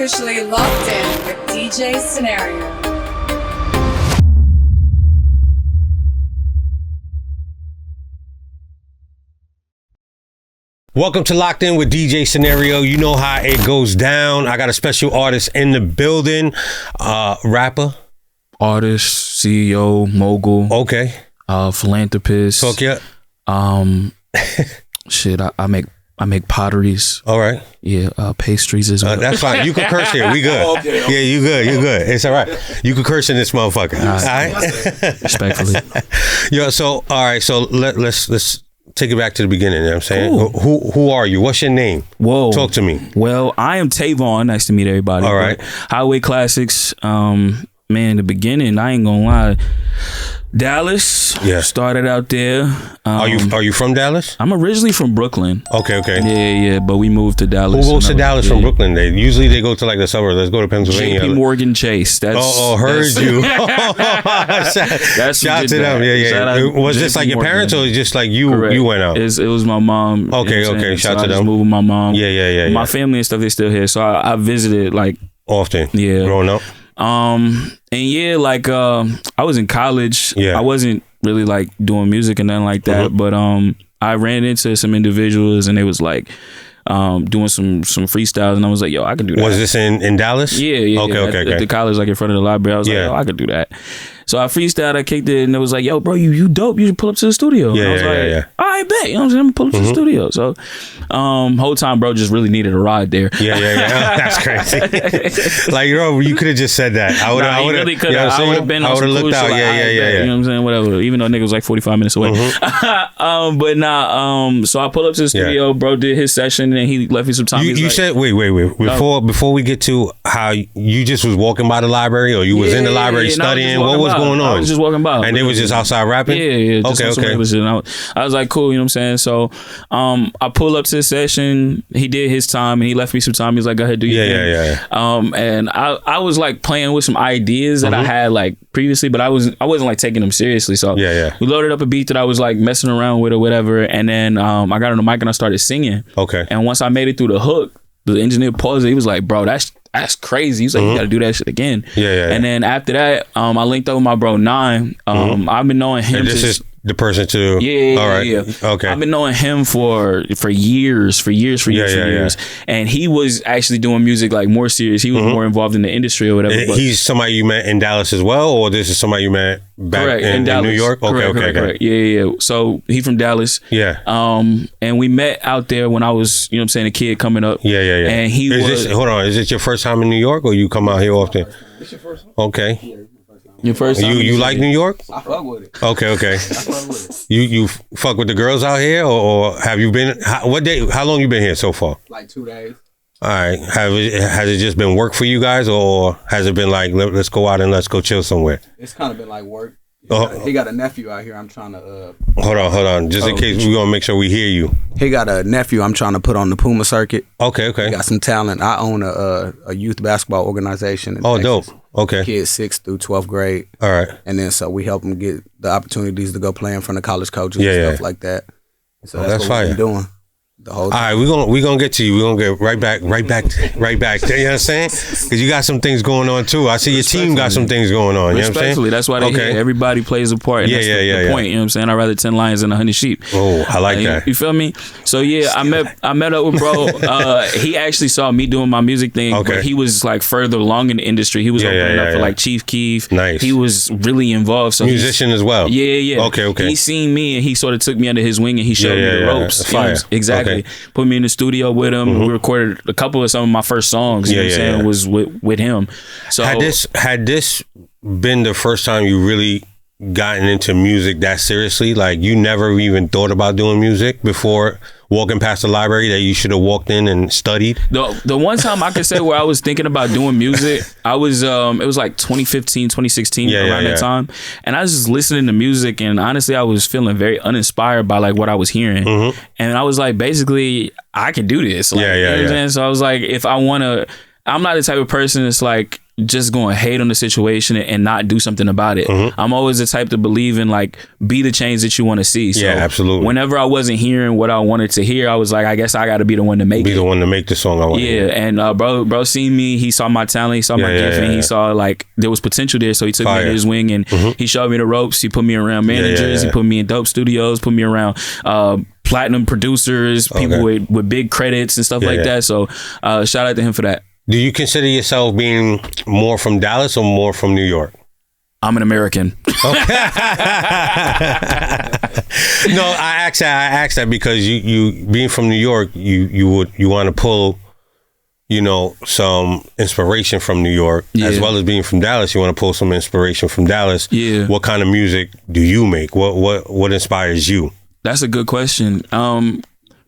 officially locked in with DJ Scenario. Welcome to Locked In with DJ Scenario. You know how it goes down. I got a special artist in the building. Rapper. Artist, CEO, mogul. Okay. Philanthropist. Talk yeah. Shit, I make potteries. All right. Yeah, pastries as well. That's fine. You can curse here. We good. Okay. Yeah, you good. You good. It's all right. You can curse in this motherfucker. All right. Respectfully. Yeah. So all right. So let's take it back to the beginning. You know what I'm saying? Cool. Who are you? What's your name? Whoa. Talk to me. Well, I am Tavon. Nice to meet everybody. All right. Highway Classics. Man, the beginning, I ain't gonna lie. Dallas. Yeah. Started out there. Are you from Dallas? I'm originally from Brooklyn. Okay. Yeah, but we moved to Dallas. Who goes to Dallas from Brooklyn? They usually go to like the suburbs. Let's go to Pennsylvania. JP Morgan Chase. Heard you. Shout to them. Yeah. Was this like your parents or just like you? Correct. You went out? It was my mom. Okay. Shout to them. I just moved with my mom. Yeah. My family and stuff, they still here. So I visited like often. Yeah. Growing up. And yeah, like I was in college. Yeah. I wasn't really like doing music and nothing like that, but I ran into some individuals and they was like doing some freestyles, and I was like, yo, I can do that. Was this in Dallas? Yeah. Okay. At the college, like in front of the library, I was like, yo, I could do that. So I freestyled, I kicked it, and it was like, yo, bro, you dope. You should pull up to the studio. Yeah, and I was like, all right, bet. You know what I'm saying? I'm gonna pull up to the studio. So whole time, bro, just really needed a ride there. Yeah. That's crazy. Like, you could have just said that. I would have really could have. I would have been on some cool shit. Like, yeah. You know what I'm saying? Whatever. Even though nigga was like 45 minutes away. But nah, so I pulled up to the studio, bro, did his session, and he left me some time. You said, wait. Before we get to how you just was walking by the library, or you was in the library studying, what was going on? I was just walking by. And they was just outside rapping? Yeah. Okay. I was like, cool, you know what I'm saying? So I pulled up to the session. He did his time and he left me some time. He was like, go ahead, do your thing. Yeah. And I was like playing with some ideas that I had like previously, but I wasn't like taking them seriously. So we loaded up a beat that I was like messing around with or whatever. And then I got on the mic and I started singing. Okay. And once I made it through the hook, the engineer paused it. He was like, bro, that's crazy. He's like, you got to do that shit again. Yeah. And then after that, I linked up with my bro Nine. I've been knowing him. And this is the person too. Yeah. All right. Yeah. Okay. I've been knowing him for years. And he was actually doing music like more serious. He was more involved in the industry or whatever. He's somebody you met in Dallas as well, or this is somebody you met back in New York? Correct. Yeah. So he from Dallas. Yeah. And we met out there when I was, you know what I'm saying, a kid coming up. Yeah. And hold on, is it your first time in New York, or you come out here often? It's your first time. Okay. Your first time? You like New York? I fuck with it. Okay. I fuck with it. You fuck with the girls out here, or have you been? How long you been here so far? Like 2 days. All right. Has it just been work for you guys, or has it been like let's go out and let's go chill somewhere? It's kind of been like work. He got a nephew out here. I'm trying to. Hold on. Just in case, we're gonna make sure we hear you. He got a nephew. I'm trying to put on the Puma circuit. Okay. He got some talent. I own a youth basketball organization. In Texas. Dope. Okay. Kids 6th through 12th grade. All right. And then so we help them get the opportunities to go play in front of college coaches and stuff like that. So that's what we've been doing the whole time. All right, we're gonna get to you. We're gonna get right back. You know what I'm saying? Because you got some things going on too. I see your team got some things going on. You know what I'm saying? That's why everybody plays a part. And that's the point. You know what I'm saying? I'd rather 10 lions than 100 sheep. Oh, I like that. You feel me? So I met up with bro. He actually saw me doing my music thing. Okay. But he was like further along in the industry. He was opening up for like Chief Keef. Nice. He was really involved. So musician as well. Yeah. Okay. He seen me and he sort of took me under his wing and he showed me the ropes. Fire. Exactly. Okay. Put me in the studio with him. We recorded a couple of some of my first songs. You know what I'm saying? Was with him. So had this been the first time you really gotten into music that seriously? Like you never even thought about doing music before walking past the library that you should have walked in and studied? The one time I could say where I was thinking about doing music, I was it was like 2015, 2016 around that time. And I was just listening to music and honestly I was feeling very uninspired by like what I was hearing. And I was like, basically, I can do this. Like, you know what I'm saying? So I was like, if I wanna, I'm not the type of person that's like, just going to hate on the situation and not do something about it. I'm always the type to believe in like be the change that you want to see. So yeah, absolutely. Whenever I wasn't hearing what I wanted to hear, I was like, I guess I got to be the one to make it. Be the one to make the song I want. Yeah, and bro seen me. He saw my talent. He saw my gift, and he saw like there was potential there. So he took me under his wing, and he showed me the ropes. He put me around managers. He put me in dope studios. Put me around platinum producers, people with big credits and stuff like that. So shout out to him for that. Do you consider yourself being more from Dallas or more from New York? I'm an American. Okay. No, I asked that because you being from New York, you want to pull, some inspiration from New York, as well as being from Dallas. You want to pull some inspiration from Dallas. Yeah. What kind of music do you make? What inspires you? That's a good question.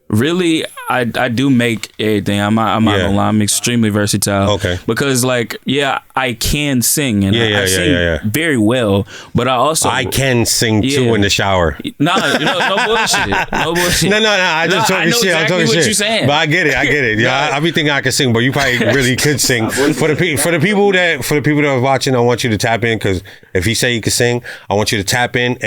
Really, I do make everything. I'm not gonna lie. I'm extremely versatile. Okay. Because I can sing and I sing very well, but I can sing too in the shower. Nah, no bullshit. No bullshit. No. I just talking shit. Exactly I'm talking what shit. You're saying. But I get it. Yeah, I be thinking I can sing, but you probably really could sing. For the people that are watching, I want you to tap in, because if he say he could sing, I want you to tap in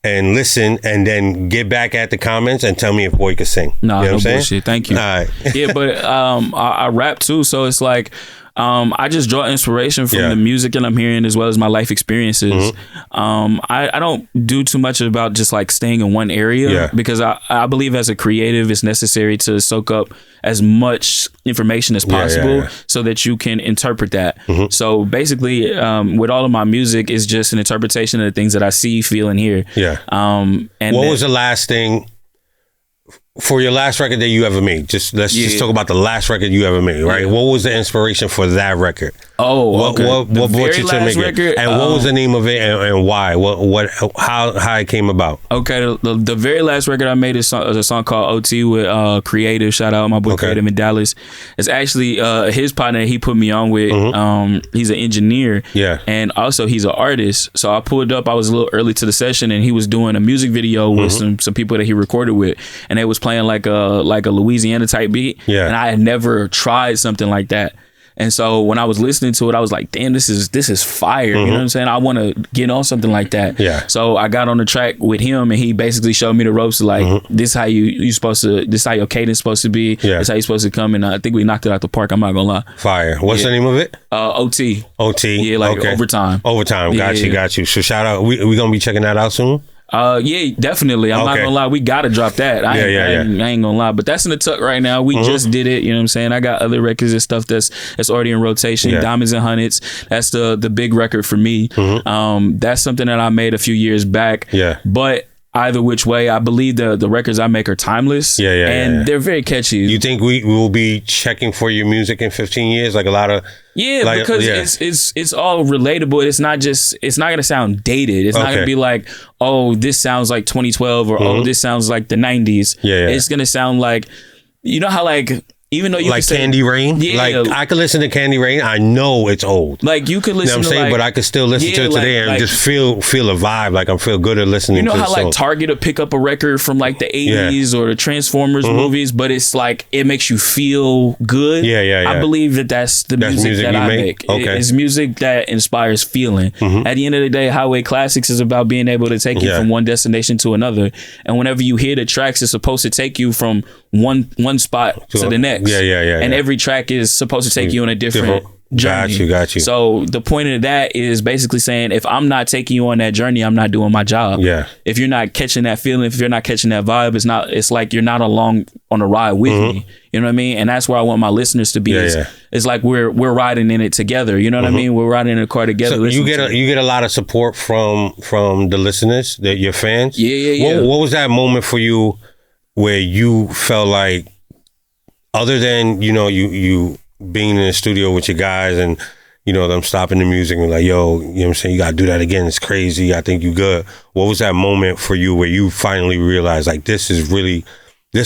and listen, and then get back at the comments and tell me if boy could sing. Nah, you know no bullshit. Thank you. All right. Yeah, but I rap too, so it's like I just draw inspiration from the music that I'm hearing, as well as my life experiences. I don't do too much about just like staying in one area, because I believe as a creative, it's necessary to soak up as much information as possible so that you can interpret that. So basically, with all of my music, is just an interpretation of the things that I see, feel, and hear. Yeah. And what was the last thing for your last record that you ever made? Let's just talk about the last record you ever made, right? What was the inspiration for that record? Oh, okay. What brought you to make it? And what was the name of it, and why? How it came about? Okay, the very last record I made is a song called OT with Creative. Shout out my boy Creative in Dallas. It's actually his partner he put me on with. He's an engineer, and also he's an artist. So I pulled up. I was a little early to the session, and he was doing a music video with some people that he recorded with, and they was playing like a Louisiana type beat. And I had never tried something like that. And so when I was listening to it, I was like, damn, this is fire. You know what I'm saying? I want to get on something like that. Yeah. So I got on the track with him, and he basically showed me the ropes. Like, this is how you supposed to, this is how your cadence supposed to be. Yeah. This is how you're supposed to come. And I think we knocked it out the park. I'm not going to lie. Fire. What's the name of it? OT. OT. Yeah, like overtime. Overtime. Got you. So shout out. We going to be checking that out soon? Yeah, definitely. I'm not gonna lie, we gotta drop that. I ain't gonna lie, but that's in the tuck right now. We just did it. You know what I'm saying? I got other records and stuff that's already in rotation. Diamonds and Hundreds. That's the big record for me. That's something that I made a few years back. Yeah, but either which way, I believe the records I make are timeless. And they're very catchy. You think we will be checking for your music in 15 years? Like a lot of because it's all relatable. It's not gonna sound dated. It's not gonna be like, oh, this sounds like 2012 or oh, this sounds like the 90s. It's gonna sound like, you know how like, even though you like Candy Rain, like I could listen to Candy Rain. I know it's old. Like you could listen. You know what I'm saying, but I could still listen to it today and just feel a vibe. Like I feel good at listening. You know to how like Target will pick up a record from like the 80s or the Transformers movies, but it's like it makes you feel good. I believe that's the music that I make. Okay. It's music that inspires feeling. At the end of the day, Highway Classics is about being able to take you from one destination to another. And whenever you hear the tracks, it's supposed to take you from one spot to the next. And every track is supposed to take you on a different journey. Got you. So the point of that is basically saying, if I'm not taking you on that journey, I'm not doing my job. If you're not catching that feeling, if you're not catching that vibe, it's like you're not along on the ride with me. You know what I mean? And that's where I want my listeners to be. It's like we're riding in it together. You know what I mean? We're riding in a car together. So you get a lot of support from the listeners, your fans. What was that moment for you where you felt like, other than, you being in the studio with your guys and, them stopping the music and like, yo, you know what I'm saying? You got to do that again. It's crazy. I think you good. What was that moment for you where you finally realized like, this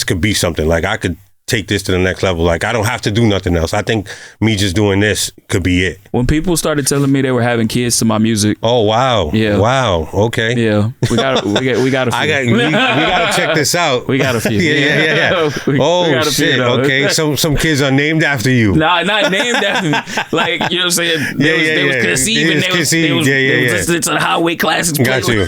could be something. Like I could take this to the next level. Like, I don't have to do nothing else. I think me just doing this could be it. When people started telling me they were having kids to my music. Oh, wow. Yeah. Wow. Okay. Yeah. We got a few. we got to check this out. We got a few. Yeah. we got a few, shit. Okay. Some kids are named after you. Nah, not named after me. Like, you know what I'm saying? They was conceiving. They was listening to the Highway Classics. Got you.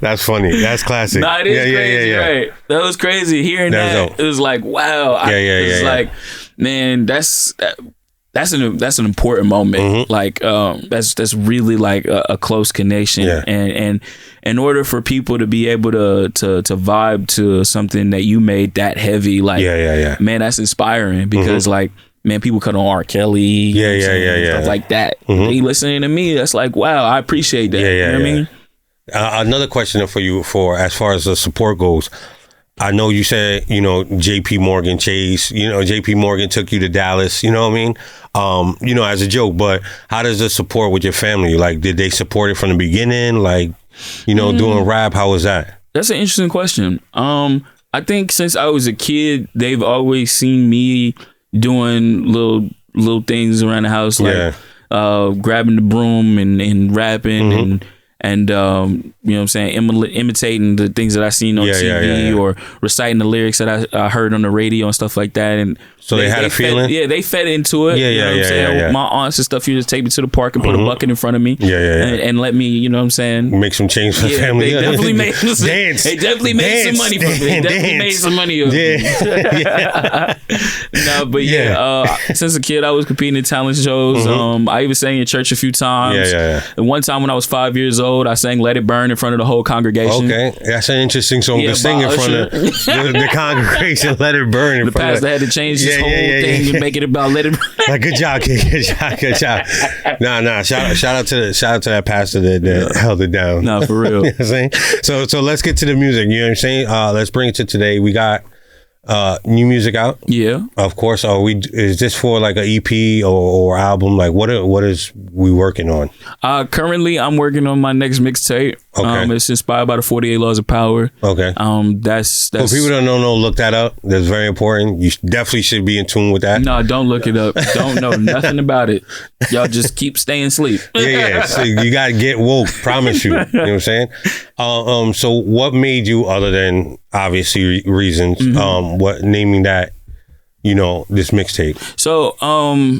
That's funny. That's classic. Nah, it is crazy, right? That was crazy. Hearing that, it was like, wow. It's like, man, that's an important moment. Mm-hmm. Like, that's really like a close connection. Yeah. And in order for people to be able to vibe to something that you made that heavy, like, man, that's inspiring because like, man, people cut on R. Kelly, stuff like that. Mm-hmm. They listening to me, that's like, wow, I appreciate that. You know what I mean? Another question for you, as far as the support goes. I know you said, JP Morgan Chase, JP Morgan took you to Dallas, you know what I mean? As a joke, but how does the support with your family? Like, did they support it from the beginning? Like, doing rap, how was that? That's an interesting question. I think since I was a kid, they've always seen me doing little things around the house, like grabbing the broom and rapping and you know what I'm saying, imitating the things that I seen on TV or reciting the lyrics that I heard on the radio and stuff like that. And so they had a feeling? They fed into it. You know what I'm saying? My aunts and stuff, you just take me to the park and put a bucket in front of me and let me, you know what I'm saying? Make some change for the family. They definitely made Dance. They definitely made some money from me. They definitely made some money of me. No, but since a kid, I was competing in talent shows. I even sang in church a few times. And one time when I was 5 years old, I sang Let It Burn in front of the whole congregation. Okay. That's an interesting song to sing in front of the congregation. Let It Burn in front of... The pastor had to change his whole thing and make it about Let It Burn. Like, good job, kid. Good job. Nah. Shout out to that pastor that held it down. No, for real. You know what I'm saying? So let's get to the music. You know what I'm saying? Let's bring it to today. We got new music out. Yeah. Of course. Is this for like an EP or album? Like, what is we working on? Currently, I'm working on my next mixtape. Okay. It's inspired by the 48 Laws of Power. Okay. That's for people that don't know, look that up. That's very important. You definitely should be in tune with that. No, don't look it up. Don't know nothing about it. Y'all just keep staying asleep. So you gotta get woke. Promise you. You know what I'm saying? So what made you, other than obviously reasons, what naming that, this mixtape? So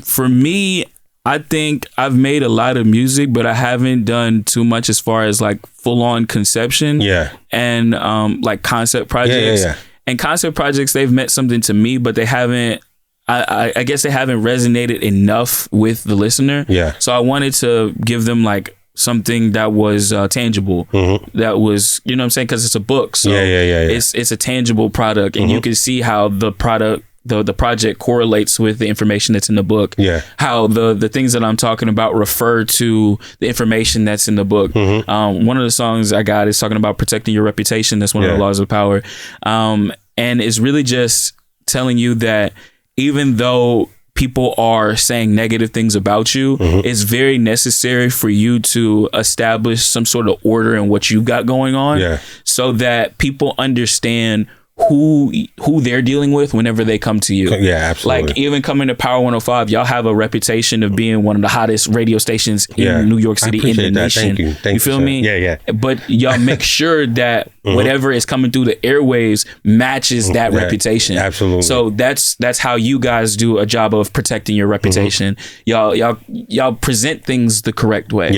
for me, I think I've made a lot of music, but I haven't done too much as far as like full on conception. And like concept projects. And concept projects, they've meant something to me, but they haven't. I guess they haven't resonated enough with the listener. So I wanted to give them like something that was tangible, that was, you know what I'm saying, because it's a book, so it's a tangible product, and you can see how the product, the project correlates with the information that's in the book. How the things that I'm talking about refer to the information that's in the book. One of the songs I got is talking about protecting your reputation. That's one of the laws of power, and it's really just telling you that even though people are saying negative things about you, it's very necessary for you to establish some sort of order in what you got going on, so that people understand who they're dealing with whenever they come to you. Absolutely. Like, even coming to Power 105, y'all have a reputation of being one of the hottest radio stations in New York City, in the nation. Thank you feel me? But y'all make sure that whatever is coming through the airwaves matches that reputation. Absolutely. So that's how you guys do a job of protecting your reputation. Y'all present things the correct way.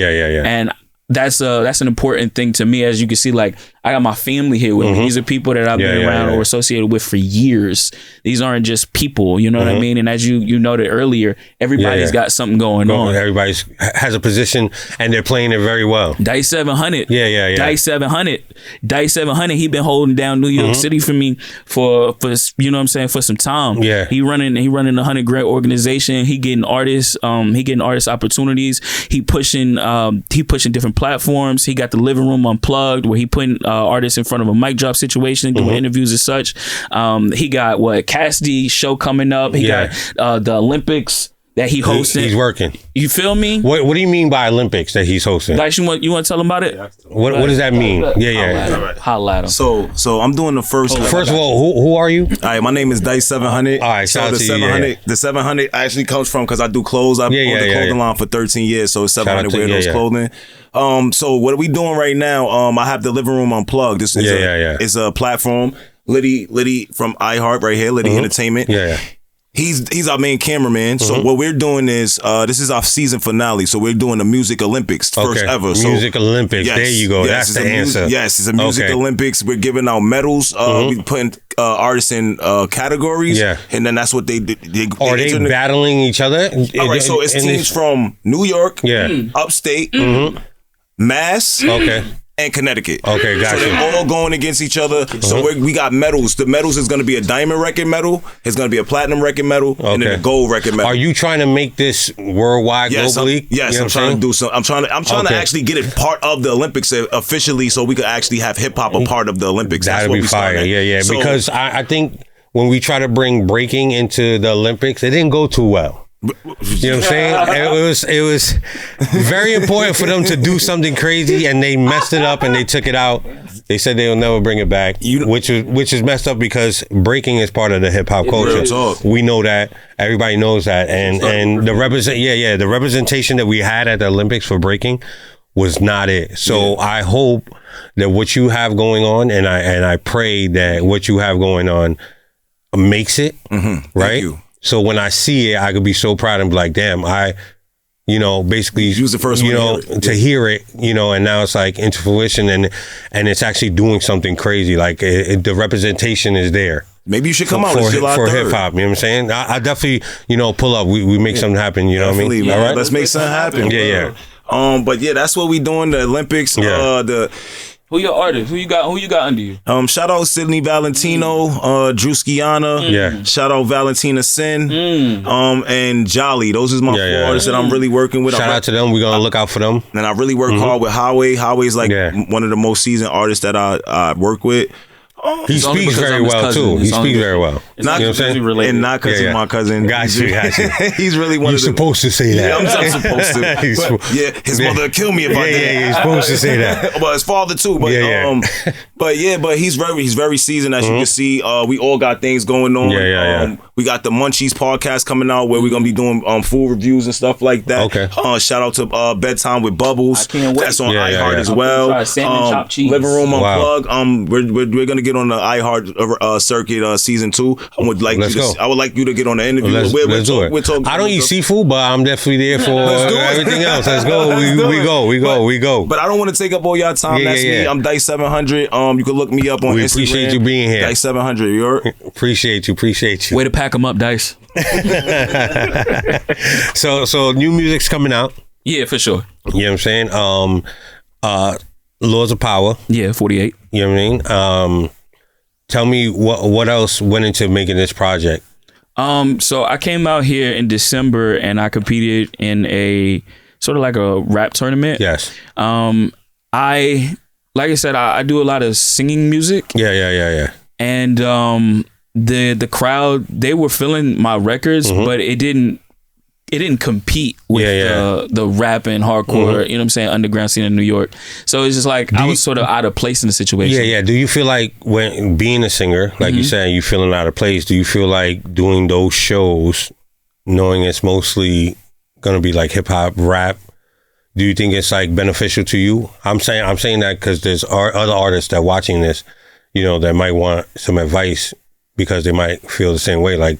And that's an important thing to me. As you can see, like, I got my family here with me. These are people that I've been around or associated with for years. These aren't just people, you know what I mean? And as you noted earlier, everybody's got something going on. Everybody has a position, and they're playing it very well. Dice 700. Dice 700. Dice 700. He been holding down New York City for me for you know what I'm saying, for some time. He running the 100 Grant organization. He getting artists. He getting artist opportunities. He pushing different platforms. He got the Living Room Unplugged, where he putting artists in front of a mic drop situation, doing interviews and such. He got Cassidy's show coming up. He got the Olympics that he hosting. He's working. You feel me? What do you mean by Olympics that he's hosting? Like, you want to tell him about it? What does that mean? Yeah. Holla at him. So I'm doing the first. First of all, who are you? All right, my name is Dice 700. All right, so shout out the to 700, you, the 700 actually comes from because I do clothes. I've owned the clothing line for 13 years, so it's 700 Weirdos Clothing. So what are we doing right now? I have the Living Room Unplugged. This is it's a platform. Liddy from iHeart right here, Liddy Entertainment. Yeah. He's our main cameraman. So what we're doing is this is our season finale. So we're doing the Music Olympics first ever. So Music Olympics. Yes, there you go. That's the answer. Yes, it's a Music Olympics. We're giving out medals. We putting artists in categories. Yeah, and then that's what they are they battling each other? All right. So it's teams from New York, upstate, Mass. And Connecticut. Okay, gotcha. So they're all going against each other. So we got medals. The medals is going to be a diamond record medal. It's going to be a platinum record medal, and then a gold record medal. Are you trying to make this worldwide, globally? Yes, I'm trying to do some. I'm trying to actually get it part of the Olympics officially, so we could actually have hip hop a part of the Olympics. That'd be fire. Yeah. So, because I think when we try to bring breaking into the Olympics, it didn't go too well. You know what I'm saying? It was very important for them to do something crazy, and they messed it up and they took it out. They said they'll never bring it back, which is messed up because breaking is part of the hip hop culture. We know that. Everybody knows that, and the representation that we had at the Olympics for breaking was not it. So I hope that what you have going on, and I pray that what you have going on makes it right. Thank you. So when I see it, I could be so proud and be like, damn, basically use the first one to hear it, and now it's like into fruition and it's actually doing something crazy. Like the representation is there. Maybe you should come out for hip hop. You know what I'm saying? I definitely, pull up. We make something happen. You know what I mean? Man. All right, let's make something happen. Yeah. But yeah, that's what we doing. The Olympics. Who your artist? Who you got under you? Shout out Sydney Valentino, Druskiana. Yeah. Shout out Valentina Sin. And Jolly. Those is my four artists that I'm really working with. Shout out to them. We're gonna look out for them. And I really work hard with Highway. Highway's like one of the most seasoned artists that I work with. He speaks very well too. He speaks very well. Not because he's my cousin. Got you. He's really one of the. You're supposed to say that. Yeah, I'm supposed to. But his mother would kill me if I did. Yeah, you're supposed to say that. But his father too. But but he's very seasoned, as you can see. We all got things going on. We got the Munchies podcast coming out where we're gonna be doing food reviews and stuff like that. Okay. Shout out to Bedtime with Bubbles. I can't wait. That's on iHeart as well. Salmon chopped cheese. Living Room Unplugged. We're gonna get on the iHeart circuit season 2. I would like you to get on the interview. Let's do it. I don't eat seafood, but I'm definitely there for everything else. Let's go. We go. But I don't want to take up all y'all time. That's me. I'm Dice 700. You can look me up on Instagram. We appreciate you being here. Dice 700. You Appreciate you. Way to pack them up, Dice. So new music's coming out. Yeah, for sure. You know what I'm saying? Laws of Power. Yeah, 48. You know what I mean? Tell me what else went into making this project. So I came out here in December and I competed in a sort of like a rap tournament. Yes. Like I said, I do a lot of singing music. Yeah. And the crowd, they were feeling my records, but it didn't compete with the rap and hardcore, you know what I'm saying, underground scene in New York. So it's just like I was sort of out of place in the situation. Yeah. Do you feel like when being a singer, like you said, you feeling out of place, do you feel like doing those shows, knowing it's mostly going to be like hip hop, rap, do you think it's like beneficial to you? I'm saying that because there's other artists that watching this, that might want some advice because they might feel the same way. Like,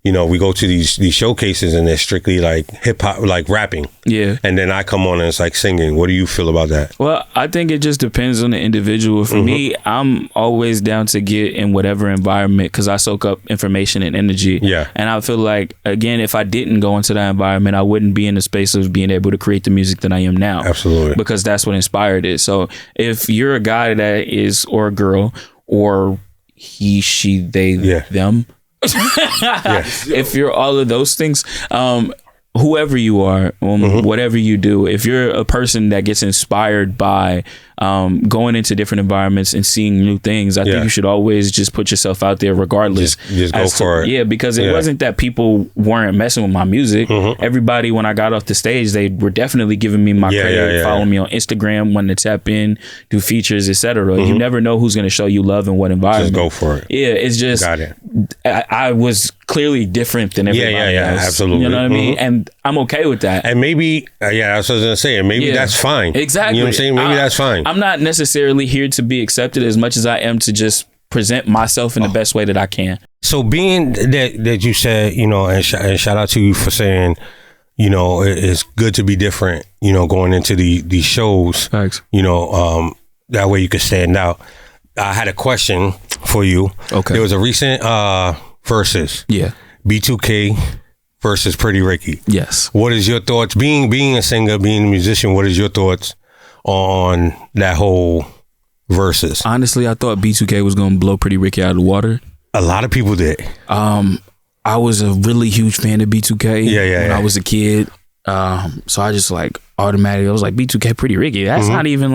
we go to these showcases and they're strictly like hip hop, like rapping. Yeah. And then I come on and it's like singing. What do you feel about that? Well, I think it just depends on the individual. For me, I'm always down to get in whatever environment because I soak up information and energy. Yeah. And I feel like, again, if I didn't go into that environment, I wouldn't be in the space of being able to create the music that I am now. Absolutely. Because that's what inspired it. So if you're a guy that is, or a girl, or he, she, they, them, if you're all of those things, whoever you are, whatever you do, if you're a person that gets inspired by going into different environments and seeing new things, I think you should always just put yourself out there regardless. Just go for it. Yeah, because it wasn't that people weren't messing with my music. Everybody, when I got off the stage, they were definitely giving me my credit, follow me on Instagram, wanting to tap in, do features, etc. You never know who's going to show you love in what environment. Just go for it. Yeah, it's just, got it. I was clearly different than everybody else. Absolutely. You know what I mean? And I'm okay with that. And maybe, that's what I was going to say. And maybe that's fine. Exactly. You know what I'm saying? Maybe that's fine. I'm not necessarily here to be accepted as much as I am to just present myself in the best way that I can. So being that you said, and shout out to you for saying, it's good to be different, going into these shows. Thanks. That way you can stand out. I had a question for you. Okay. There was a recent versus. Yeah. B2K versus Pretty Ricky. Yes. What is your thoughts? Being a singer, being a musician, what is your thoughts on that whole versus? Honestly, I thought B2K was going to blow Pretty Ricky out of the water. A lot of people did. I was a really huge fan of B2K when I was a kid. So I just automatically, I was like, B2K Pretty Ricky. That's not even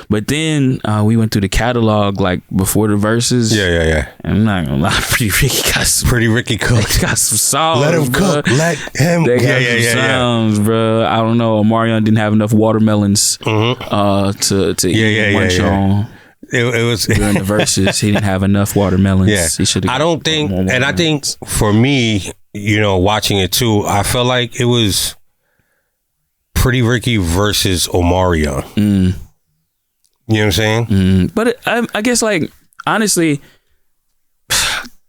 but then we went through the catalog before the verses. Yeah. And I'm not gonna lie, Pretty Ricky got some. Pretty Ricky cooked. Got some songs. Let him cook. Let him. They got some songs, bro. I don't know. Omarion didn't have enough watermelons to eat munch on. It was during the verses. He didn't have enough watermelons. Yeah. He should have. I don't think, and I think for me, watching it too, I felt like it was Pretty Ricky versus Omarion. You know what I'm saying? But I guess honestly,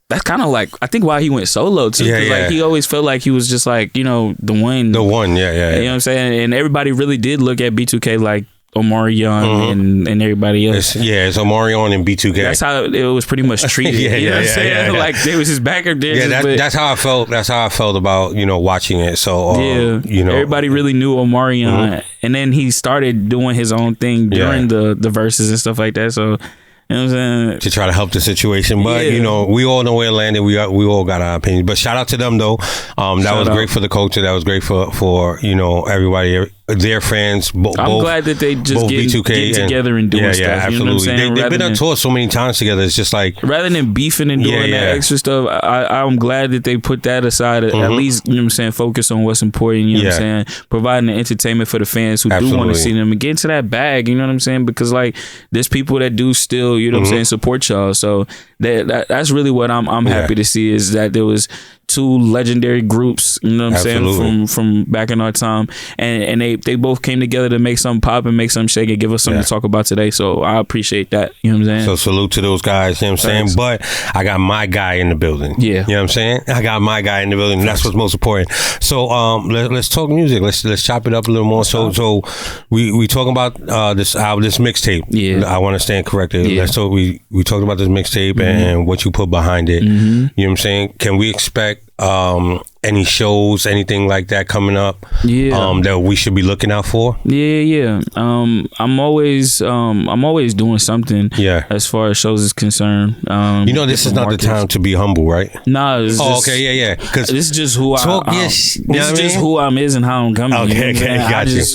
that's kind of I think why he went solo too. Because he always felt like he was just the one. The one, yeah. You know what I'm saying? And everybody really did look at B2K like Omarion and everybody else. It's Omarion and B2K. That's how it was pretty much treated. You know what I'm saying? Like they was his backer dancers. Yeah, that's how I felt. That's how I felt about watching it. So everybody really knew Omarion, and then he started doing his own thing during the verses and stuff like that. So. You know what I'm saying? To try to help the situation. But, we all know where it landed. We all got our opinions. But shout out to them, though. That was great for the culture. That was great for everybody, their fans. I'm glad that they just get together and doing stuff. Yeah, absolutely. You know what I'm saying? They've been on tour so many times together. It's just rather than beefing and doing that extra stuff, I'm glad that they put that aside. At least, you know what I'm saying, focus on what's important. You know what I'm saying? Providing the entertainment for the fans who do want to see them and get into that bag. You know what I'm saying? Because there's people that do still, you know what I'm saying, support y'all. So that's really what I'm happy to see, is that there was two legendary groups, you know what I'm saying, from back in our time, and they both came together to make something pop and make something shake and give us something to talk about today. So I appreciate that. You know what I'm saying? So salute to those guys. You know what I'm saying? But I got my guy in the building. Yeah. You know what I'm saying? I got my guy in the building. That's what's most important. So let's talk music. Let's chop it up a little more. So we talking about this album, this mixtape. Yeah. I want to stand corrected. Yeah. Let's talk. We talked about this mixtape and what you put behind it. You know what I'm saying? Can we expect any shows, anything like that coming up that we should be looking out for? I'm always doing something as far as shows is concerned. This is not the time to be humble, right? Nah. Okay, because this is just who who I'm is and how I'm coming. Okay, got you.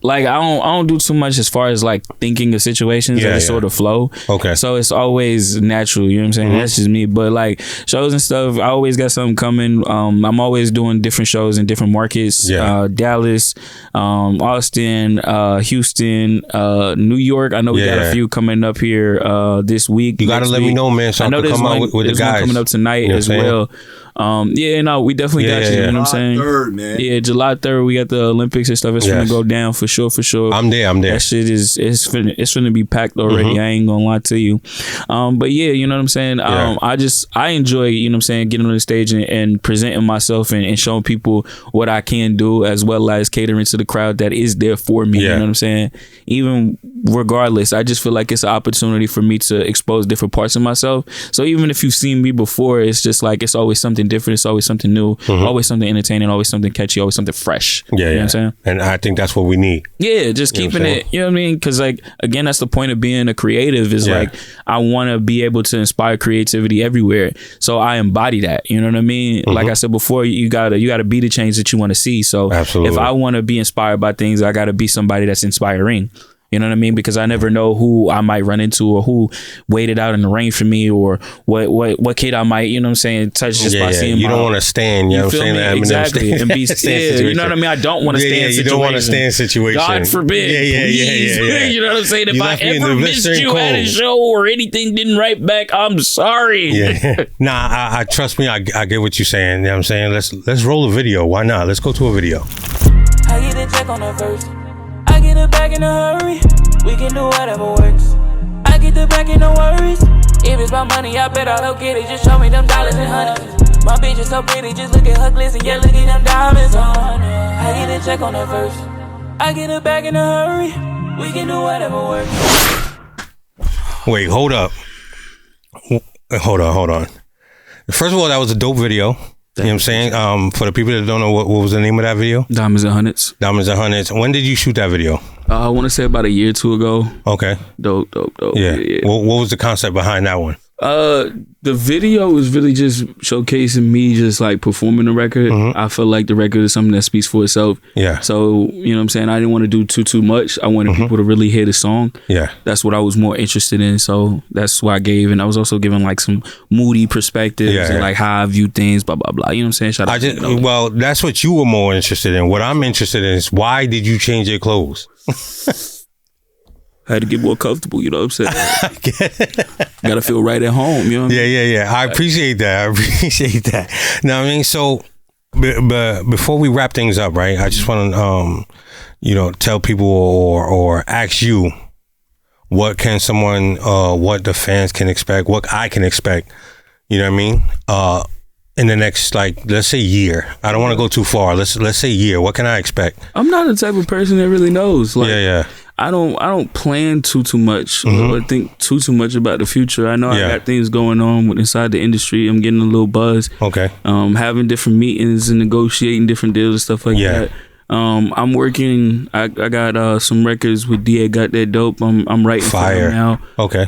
I don't do too much as far as thinking of situations. I just sort of flow. Okay, so it's always natural. You know what I'm saying? That's just me. But shows and stuff, I always got something coming. I'm always doing different shows in different markets. Dallas, Austin, Houston, New York. I know we got a few coming up here this week. You gotta let me know, man. So I know there's one coming up tonight as well. We definitely got you. You know what I'm saying? July 3rd, man. Yeah, July 3rd, we got the Olympics and stuff. It's gonna go down for sure. I'm there. That shit it's finna be packed already. I ain't gonna lie to you. But you know what I'm saying? I enjoy, you know what I'm saying, getting on the stage and presenting myself and showing people what I can do, as well as catering to the crowd that is there for me. You know what I'm saying? Even regardless, I just feel like it's an opportunity for me to expose different parts of myself. So even if you've seen me before, it's just it's always something something different. It's always something new. Always something entertaining. Always something catchy. Always something fresh. Yeah, you know what I'm saying? And I think that's what we need. Yeah, just keeping it. You know what I mean? Because like again, that's the point of being a creative. Is like I want to be able to inspire creativity everywhere. So I embody that. You know what I mean? Like I said before, you gotta be the change that you want to see. So if I want to be inspired by things, I gotta be somebody that's inspiring. You know what I mean? Because I never know who I might run into or who waited out in the rain for me or what kid I might, you know what I'm saying, touch just by seeing you don't want to stand, you know what I'm saying? Exactly. And be you know what I mean? I don't want to stand in situations. You don't want to stand in situation. God forbid. Yeah. You know what I'm saying? If I ever missed you at a show or anything didn't write back, I'm sorry. Yeah. Nah, I trust me, I get what you're saying. You know what I'm saying? Let's roll a video. Why not? Let's go to a video. I get a check on the first. I get it back in a hurry. We can do whatever works. I get the back in no worries. If it's my money, I bet I'll get it. Just show me them dollars and hundreds. My bitch is so pretty, just look at her glisten. Yeah, look at them diamonds on her. I get a check on the first. I get it back in a hurry. We can do whatever works. Wait, hold up. Hold on. First of all, that was a dope video. You know what I'm saying? For the people that don't know, what was the name of that video? Diamonds and Hundreds. Diamonds and Hundreds. When did you shoot that video? I want to say about a year or two ago. Okay. Dope. Yeah. What was the concept behind that one? The video was really just showcasing me just like performing the record. I feel like the record is something that speaks for itself. Yeah. So, you know what I'm saying? I didn't want to do too much. I wanted people to really hear the song. Yeah. That's what I was more interested in. So that's why I gave. And I was also giving like some moody perspectives and like how I view things, blah, blah, blah. You know what I'm saying? Well, that's what you were more interested in. What I'm interested in is why did you change your clothes? I had to get more comfortable, you know what I'm saying? Gotta feel right at home, you know what I mean? Yeah. I appreciate that. Now, I mean, so but before we wrap things up, right, I just want to, tell people or ask you, what can someone, what the fans can expect, what I can expect, you know what I mean? In the next, like, let's say year. I don't want to go too far. Let's say year. What can I expect? I'm not the type of person that really knows. Like, yeah. I don't plan too much or think too much about the future. I know I got things going on inside the industry. I'm getting a little buzz. Okay. Having different meetings and negotiating different deals and stuff like that. I'm working. I got some records with DA Got That Dope. I'm writing for them now. Okay.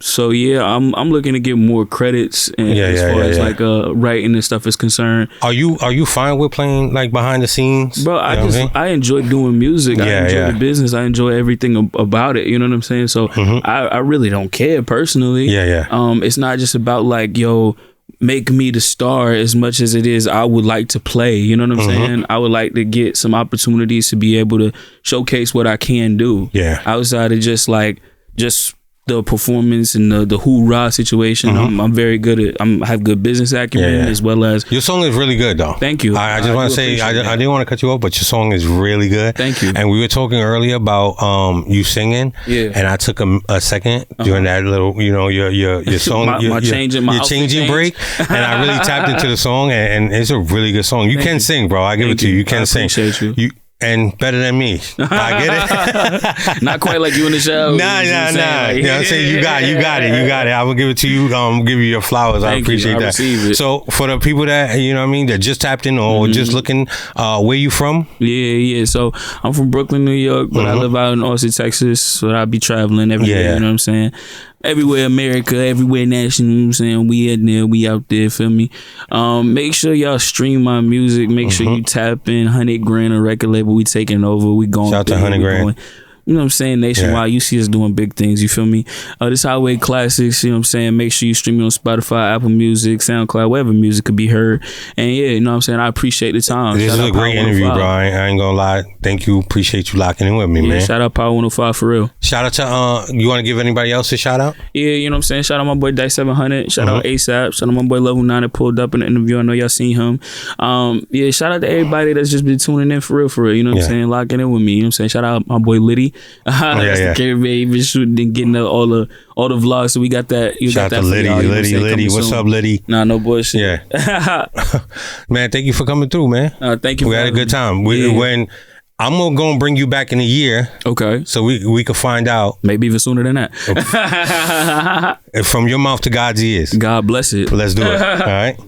So yeah, I'm looking to get more credits as far as like writing and stuff is concerned. Are you fine with playing like behind the scenes? Bro, I enjoy doing music. I enjoy the business. I enjoy everything about it. You know what I'm saying? So I really don't care personally. It's not just about like, make me the star as much as it is I would like to play. You know what I'm saying? I would like to get some opportunities to be able to showcase what I can do. Yeah. Outside of just the performance and the hoorah situation. I'm very good at. I have good business acumen as well as. Your song is really good though. Thank you. I just want to say I didn't want to cut you off, but your song is really good. Thank you. And we were talking earlier about you singing. Yeah. And I took a second during that little, your song, my changing break, and I really tapped into the song, and it's a really good song. You can sing, bro. I give it to you. You can sing. Appreciate you. And better than me. I get it. Not quite like you in the show. Nah. You know what I'm saying? You got it. I will give it to you. Give you your flowers. I appreciate that. So for the people that, you know what I mean, that just tapped in or just looking, where you from? Yeah. So I'm from Brooklyn, New York, but I live out in Austin, Texas. So I'll be traveling everywhere, you know what I'm saying? Everywhere America, everywhere national, you know what I'm saying? We in there, we out there, feel me? Make sure y'all stream my music. Make sure you tap in 100 Grand a record label. We taking over. We going. Shout out to 100 Grand. You know what I'm saying? Nationwide, you see us doing big things. You feel me? This Highway Classics, you know what I'm saying? Make sure you stream it on Spotify, Apple Music, SoundCloud, wherever music could be heard. And yeah, you know what I'm saying? I appreciate the time. This is a great interview, bro. I ain't gonna lie. Thank you. Appreciate you locking in with me, man. Shout out Power 105 for real. Shout out to, you want to give anybody else a shout out? Yeah, you know what I'm saying? Shout out my boy Dice 700. Shout out ASAP. Shout out my boy Level 9 that pulled up in the interview. I know y'all seen him. Shout out to everybody that's just been tuning in for real. You know what I'm saying? Locking in with me. You know what I'm saying? Shout out my boy Liddy. The Caribbean, he been shooting and getting all the vlogs. So we got that. Shout out to Liddy. What's up, Liddy? Nah, no bullshit. Yeah. Man, thank you for coming through, man. Thank you. We had a good time. When I'm gonna bring you back in a year. Okay. So we could find out. Maybe even sooner than that. From your mouth to God's ears. God bless it. Let's do it. All right.